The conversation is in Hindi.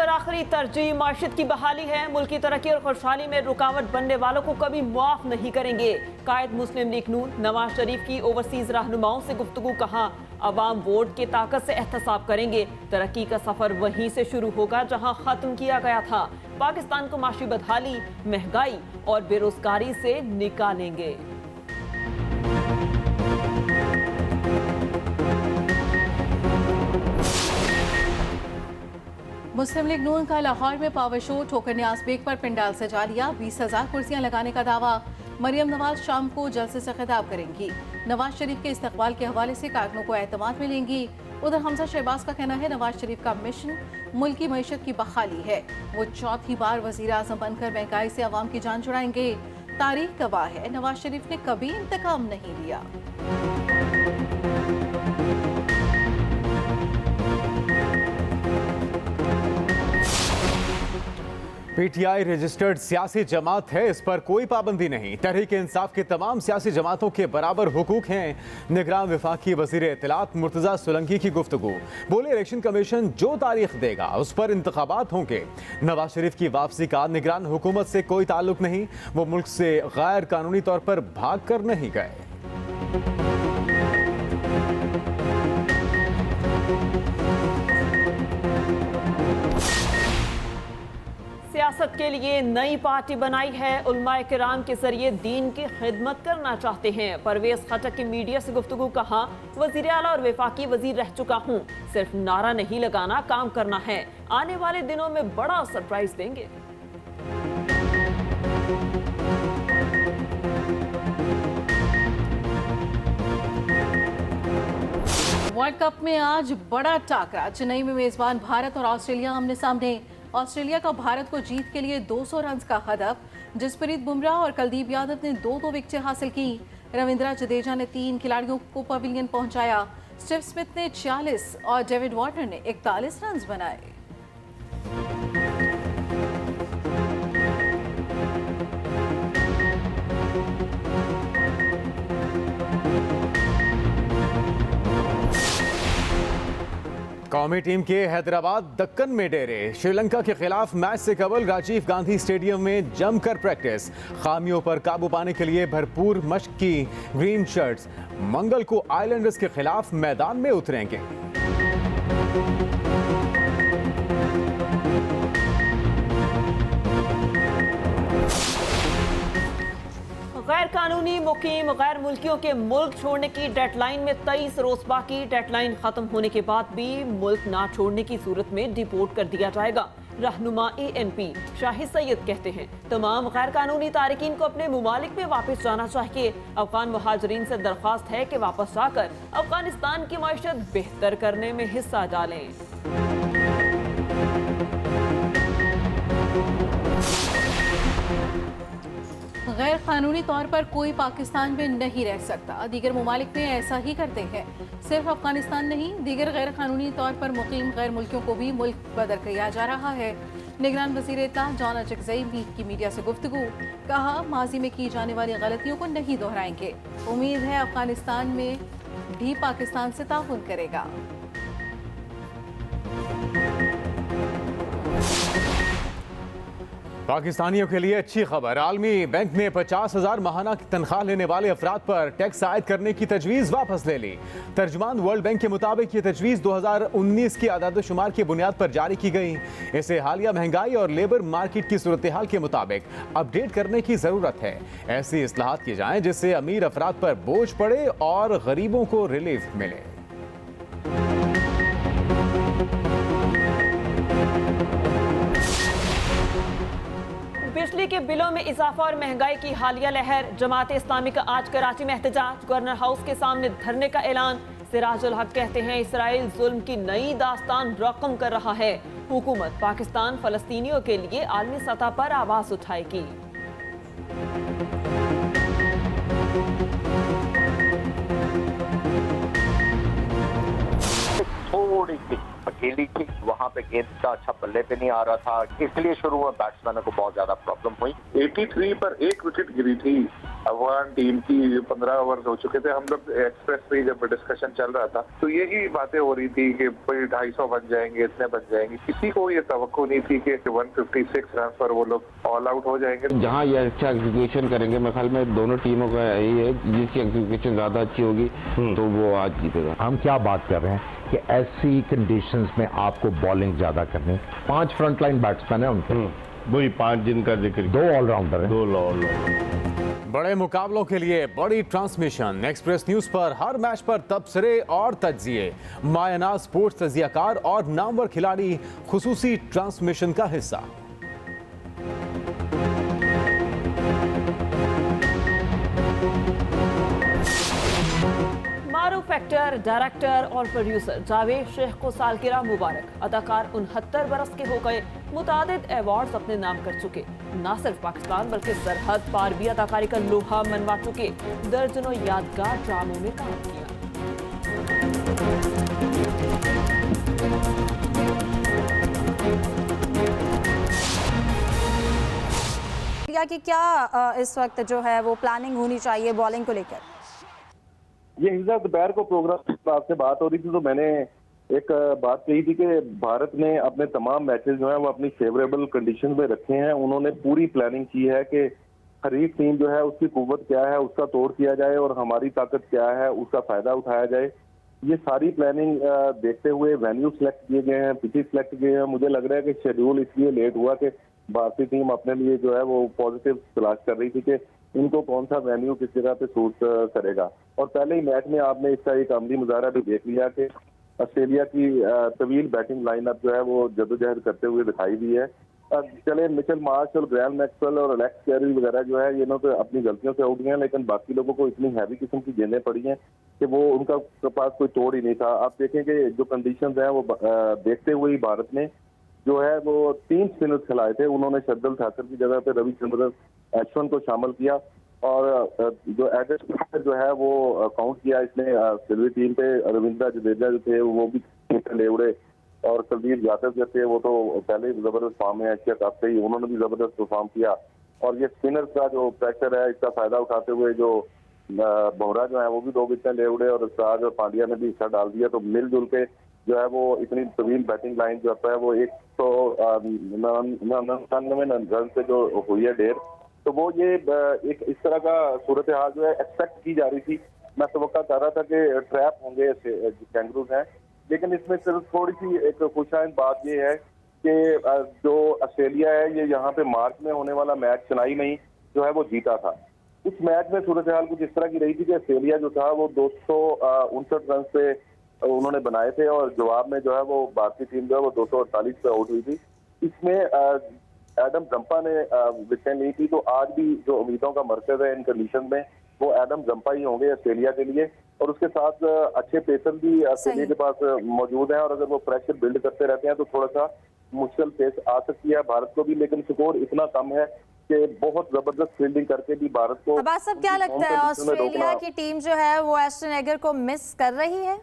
पर आखिरी तरजीह माशियत की बहाली है। मुल्क की तरक्की और खुशहाली में रुकावट बनने वालों को कभी माफ नहीं करेंगे। कायद मुस्लिम लीग नून नवाज शरीफ की ओवरसीज रहनुमाओं से गुफ्तगू, कहा अवाम वोट की ताकत से एहतसाब करेंगे। तरक्की का सफर वहीं से शुरू होगा जहां खत्म किया गया था। पाकिस्तान को माशी बदहाली, महंगाई और बेरोजगारी से निकालेंगे। मुस्लिम लीग नून का लाहौर में पावर शो, ठोकर न्याज बेग पर पिंडाल सजा लिया। 20,000 कुर्सियां लगाने का दावा। मरियम नवाज शाम को जलसे से खिताब करेंगी। नवाज शरीफ के इस्तकबाल के हवाले से कारकुनों को एतमाद में लेंगी। उधर हमजा शहबाज का कहना है नवाज शरीफ का मिशन मुल्क की मईशत की बहाली है। वो चौथी बार वजीर आजम बनकर महंगाई से अवाम की जान छुड़ाएंगे। तारीख गवाह है नवाज शरीफ ने कभी इंतकाम नहीं लिया। पीटीआई रजिस्टर्ड सियासी जमात है, इस पर कोई पाबंदी नहीं। तहरीक इंसाफ की तमाम सियासी जमातों के बराबर हुकूक हैं। निगरान वफाकी वजीर इत्तलात मुर्तजा सोलंकी की गुफ्तगू, बोले इलेक्शन कमीशन जो तारीख देगा उस पर इंतखाबात होंगे। नवाज शरीफ की वापसी का निगरान हुकूमत से कोई ताल्लुक नहीं, वो मुल्क से गैर कानूनी तौर पर भाग कर नहीं गए। सियासत के लिए नई पार्टी बनाई है। उलमाए किराम के जरिए दीन की खिदमत करना चाहते हैं। परवेज खटक की मीडिया से गुफ्तगू, कहा वजीर आला और वफाकी वजीर रह चुका हूँ, सिर्फ नारा नहीं लगाना, काम करना है। आने वाले दिनों में बड़ा सरप्राइज देंगे। वर्ल्ड कप में आज बड़ा टाकरा। चेन्नई में मेजबान भारत और ऑस्ट्रेलिया आमने सामने। ऑस्ट्रेलिया का भारत को जीत के लिए 200 रन का हदफ। जसप्रीत बुमराह और कुलदीप यादव ने दो विकेटें हासिल की। रविंद्र जडेजा ने 3 खिलाड़ियों को पवेलियन पहुंचाया। स्टीव स्मिथ ने 46 और डेविड वार्नर ने 41 रन बनाए। कौमी टीम के हैदराबाद दक्कन में डेरे। श्रीलंका के खिलाफ मैच से कबल राजीव गांधी स्टेडियम में जमकर प्रैक्टिस। खामियों पर काबू पाने के लिए भरपूर मशक की ग्रीन शर्ट्स। मंगल को आइलैंडर्स के खिलाफ मैदान में उतरेंगे। गैर कानूनी मुकीम गैर मुल्कियों के मुल्क छोड़ने की डेडलाइन में 23 रोज बाकी। डेडलाइन खत्म होने के बाद भी मुल्क ना छोड़ने की सूरत में डिपोर्ट कर दिया जाएगा। रहनुमा ANP शाहिद सैयद कहते हैं तमाम गैर कानूनी तारिकीन को अपने मुमालिक में वापस जाना चाहिए। अफगान मुहाजिरीन से दरख्वास्त है कि वापस जाकर अफगानिस्तान की मईशत बेहतर करने में हिस्सा डालें। गैर कानूनी तौर पर कोई पाकिस्तान में नहीं रह सकता। दीगर ममालिक में ऐसा ही करते हैं। सिर्फ अफगानिस्तान नहीं, दीगर गैर कानूनी तौर पर मुकीम गैर मुल्कियों को भी मुल्क बदर किया जा रहा है। निगरान वज़ीर इत्तलात जॉन अचकज़ई की मीडिया से गुफ्तगू, कहा माजी में की जाने वाली गलतियों को नहीं दोहराएंगे। उम्मीद है अफगानिस्तान में भी पाकिस्तान से ताउन करेगा। पाकिस्तानियों के लिए अच्छी खबर। आलमी बैंक ने 50,000 माहाना की तनख्वाह लेने वाले अफराद पर टैक्स आयद करने की तजवीज़ वापस ले ली। तर्जुमान वर्ल्ड बैंक के मुताबिक ये तजवीज़ 2019 की आदाद-ओ-शुमार की बुनियाद पर जारी की गई। इसे हालिया महंगाई और लेबर मार्केट की सूरत हाल के मुताबिक अपडेट करने की ज़रूरत है। ऐसी इस्लाहात की जाएं जिससे अमीर अफराद पर बोझ पड़े और गरीबों को रिलीफ मिले। बिजली के बिलों में इजाफा और महंगाई की हालिया लहर। जमात इस्लामी का आज कराची में एहतजाज, गवर्नर हाउस के सामने धरने का ऐलान। सिराजुल हक कहते हैं इसराइल जुल्म की नई दास्तान रकम कर रहा है। हुकूमत पाकिस्तान फलस्तीनियों के लिए आलमी सतह पर आवाज उठाएगी। थोड़ी सी अकेली थी, वहाँ पे गेंद का अच्छा पल्ले पे नहीं आ रहा था, इसलिए शुरू में बैट्समैनों को बहुत ज्यादा प्रॉब्लम हुई। 83 पर 1 विकेट गिरी थी। अफगान टीम की 15 ओवर हो चुके थे। हम लोग एक्सप्रेस पे जब डिस्कशन चल रहा था तो यही बातें हो रही थी कि कोई 250 बन जाएंगे, इतने बन जाएंगे। किसी को ये तवक्को नहीं थी कि 156 रन पर वो लोग ऑल आउट हो जाएंगे। जहाँ ये अच्छा एग्जीक्यूशन करेंगे, मेरे ख्याल में दोनों टीमों का यही है, जिसकी एग्जीक्यूशन ज्यादा अच्छी होगी तो वो आज जीतेगा। हम क्या बात कर रहे हैं कि ऐसी कंडीशंस में आपको बॉलिंग ज्यादा करनी। 5 फ्रंटलाइन बैट्समैन है उनके, वही 5 जिनका जिक्र, 2 ऑलराउंडर हैं। 2 ऑलराउंडर। बड़े मुकाबलों के लिए बड़ी ट्रांसमिशन एक्सप्रेस न्यूज पर हर मैच पर तबसरे और तज्जिए, मायना स्पोर्ट्स तजियाकार और नामवर खिलाड़ी खुसूसी ट्रांसमिशन का हिस्सा। मारूफ एक्टर, डायरेक्टर और प्रोड्यूसर जावेद शेख को सालगिरह मुबारक। अदाकार 69 बरस के हो गए, मुतादिद अवार्ड्स अपने नाम कर चुके। न सिर्फ पाकिस्तान बल्कि सरहद पार भी अदाकारी का लोहा मनवा चुके। दर्जनों यादगार ड्रामों में काम किया। कि क्या इस वक्त जो है वो प्लानिंग होनी चाहिए बॉलिंग को लेकर? ये हिजरा दोपहर को प्रोग्राम आपसे बात हो रही थी तो मैंने एक बात कही थी कि भारत ने अपने तमाम मैचेस जो है वो अपनी फेवरेबल कंडीशन में रखे हैं। उन्होंने पूरी प्लानिंग की है कि हरीफ टीम जो है उसकी कुव्वत क्या है उसका तोड़ किया जाए और हमारी ताकत क्या है उसका फायदा उठाया जाए। ये सारी प्लानिंग देखते हुए वेन्यू सिलेक्ट किए गए हैं, पिचेस सिलेक्ट किए हैं। मुझे लग रहा है कि शेड्यूल इसलिए लेट हुआ कि भारतीय टीम अपने लिए जो है वो पॉजिटिव तलाश कर रही थी कि इनको कौन सा वेन्यू किस जगह पे सूट करेगा। और पहले ही मैच में आपने इसका एक अमली मुजाहरा भी देख लिया कि ऑस्ट्रेलिया की तवील बैटिंग लाइनअप जो है वो जदोजहद करते हुए दिखाई दी है। चले मिचेल मार्श और ग्रैंड मैक्सवेल और एलेक्स कैरी वगैरह जो है ये ना तो अपनी गलतियों से आउट गए हैं, लेकिन बाकी लोगों को इतनी हैवी किस्म की गेंदें पड़ी हैं कि वो उनका पास कोई तोड़ ही नहीं था। आप देखें कि जो कंडीशंस हैं वो देखते हुए ही भारत ने जो है वो 3 स्पिनर्स खिलाए थे। उन्होंने शर्दुल ठाकुर की जगह पे रविचंद्रन अश्विन को शामिल किया और जो एडर जो है वो काउंट किया इसने सिल्वी टीम पे। रविंद्र जडेजा जो थे वो भी लेवड़े और कुलदीप यादव जो थे वो तो पहले ही जबरदस्त फॉर्म में एशिया कप से ही उन्होंने भी जबरदस्त परफॉर्म किया। और ये स्पिनर्स का जो प्रेशर है इसका फायदा उठाते हुए जो बोहरा जो है वो भी 2 विकेट ले उड़े और सिराज और पांड्या ने भी हिस्सा डाल दिया। तो मिलजुल के जो है वो इतनी तवील बैटिंग लाइन जो है वो 199 रन से जो हुई है ढेर, तो वो ये एक इस तरह का सूरत हाल जो है एक्सपेक्ट की जा रही थी। मैं तवक्का कर रहा था कि ट्रैप होंगे कैंगरूज हैं, लेकिन इसमें सिर्फ थोड़ी सी एक खुशाइन बात ये है कि जो ऑस्ट्रेलिया है ये यहाँ पे मार्च में होने वाला मैच चेन्नई में जो है वो जीता था। उस मैच में सूरत हाल कुछ इस तरह की रही थी कि ऑस्ट्रेलिया जो था वो 259 रन से उन्होंने बनाए थे और जवाब में जो है वो भारतीय टीम जो है वो 248 पे आउट हुई थी। इसमें एडम जंपा ने विकेट ली थी। तो आज भी जो उम्मीदों का मरकज है इन कंडीशन में वो एडम जंपा ही होंगे ऑस्ट्रेलिया के लिए। और उसके साथ अच्छे पेसर भी ऑस्ट्रेलिया के पास मौजूद हैं और अगर वो प्रेशर बिल्ड करते रहते हैं तो थोड़ा सा मुश्किल पेस आ सकती है भारत को भी। लेकिन स्कोर इतना कम है कि बहुत जबरदस्त फील्डिंग करके भी भारत को। अब्बास साहब क्या लगता है ऑस्ट्रेलिया की टीम जो है वो एस्टन एगर को मिस कर रही है?